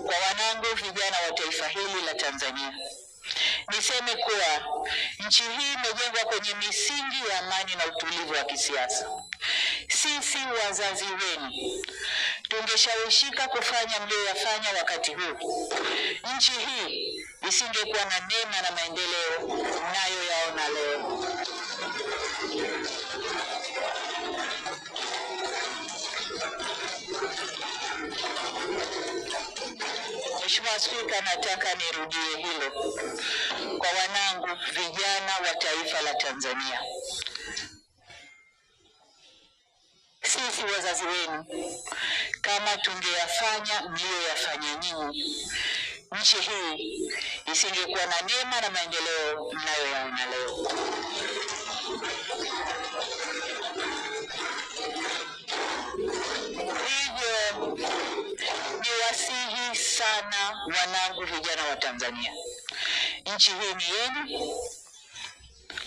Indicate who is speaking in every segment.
Speaker 1: Kwa wanangu vijana wa taifa hili la Tanzania, niseme kuwa nchi hii imejengwa kwenye misingi ya amani na utulivu wa kisiasa. Sisi wazazi wenu tungeshawishika kufanya mlioyafanya wakati huu, nchi hii isingekuwa na neema na maendeleo mnayoyaona leo. Mheshimiwa Spika, nataka nirudie hilo kwa wanangu vijana wa taifa la Tanzania. Sisi wazazi wenu, kama tungeyafanya mlioyafanya nyinyi, nchi hii isingekuwa na neema na maendeleo mnayoyaona leo. Hivyo niwasihi sana wanangu vijana wa Tanzania, nchi hii ni yenu.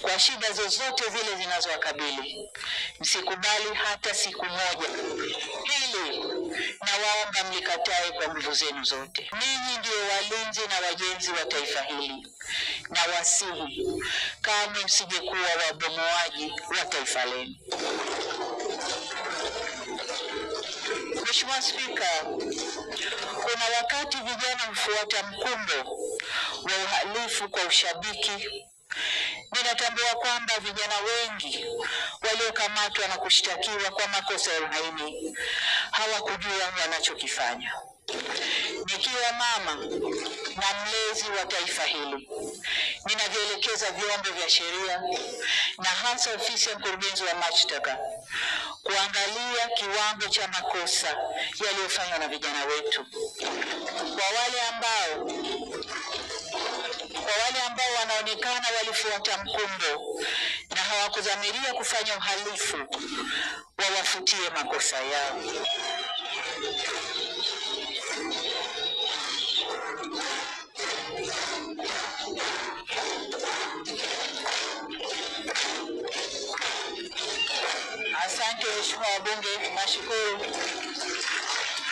Speaker 1: Kwa shida zozote zile zinazowakabili, msikubali hata siku moja hili, na waomba mlikatae kwa nguvu zenu zote. Ninyi ndio walinzi na wajenzi wa taifa hili, na wasihi kamwe msije kuwa wabomoaji wa taifa lenu. Mheshimiwa Spika, kuna wakati vijana hufuata mkumbo wa uhalifu kwa ushabiki. Ninatambua kwamba vijana wengi waliokamatwa na kushtakiwa kwa makosa ya uhaini hawakujua wanachokifanya. Nikiwa mama na mlezi wa taifa hili, ninavyoelekeza vyombo vya sheria na hasa ofisi ya mkurugenzi wa mashtaka kuangalia kiwango cha makosa yaliyofanywa na vijana wetu. Kwa wale ambao wanaonekana walifuata mkumbo na hawakudhamiria kufanya uhalifu, wawafutie makosa yao. Asante Mheshimiwa wabunge, nashukuru.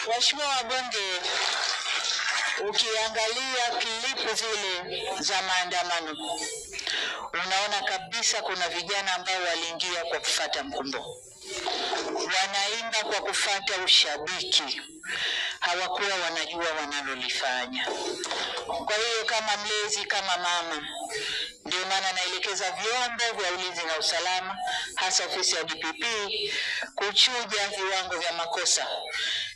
Speaker 1: Mheshimiwa wabunge, ukiangalia klipu zile za maandamano, unaona kabisa kuna vijana ambao waliingia kwa kufuata mkumbo. Wanaimba kwa kufuata ushabiki. Hawakuwa wanajua wanalolifanya. Kwa hiyo kama mlezi, kama mama, ndio maana naelekeza vyombo vya ulinzi na usalama, hasa ofisi ya DPP, kuchuja viwango vya makosa.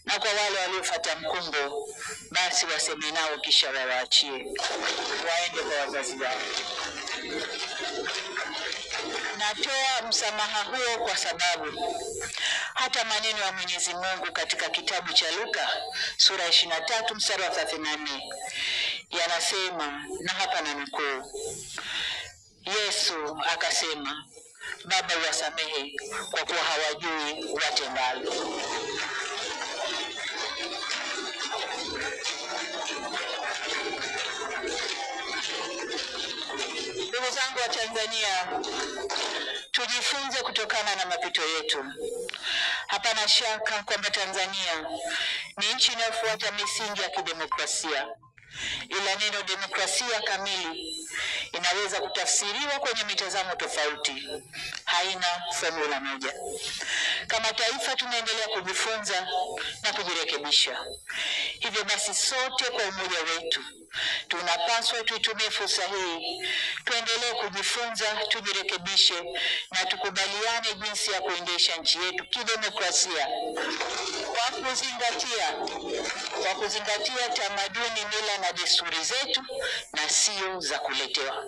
Speaker 1: Na kwa wale waliofuata mkumbo, basi waseme nao kisha wawaachie waende kwa wazazi wao. Natoa msamaha huo kwa sababu hata maneno ya Mwenyezi Mungu katika kitabu cha Luka sura 23 mstari wa 34 yanasema, na hapa nanukuu, Yesu akasema, Baba uwasamehe kwa kuwa hawajui watendalo. Ndugu zangu wa Tanzania, tujifunze kutokana na mapito yetu. Hapana shaka kwamba Tanzania ni nchi inayofuata misingi ya kidemokrasia. Ila neno demokrasia kamili inaweza kutafsiriwa kwenye mitazamo tofauti. Haina formula moja. Kama taifa tunaendelea kujifunza na kujirekebisha. Hivyo basi sote kwa umoja wetu tunapaswa tuitumie fursa hii, tuendelee kujifunza, tujirekebishe na tukubaliane jinsi ya kuendesha nchi yetu kidemokrasia kwa kuzingatia tamaduni, mila na desturi zetu na sio za kuletewa.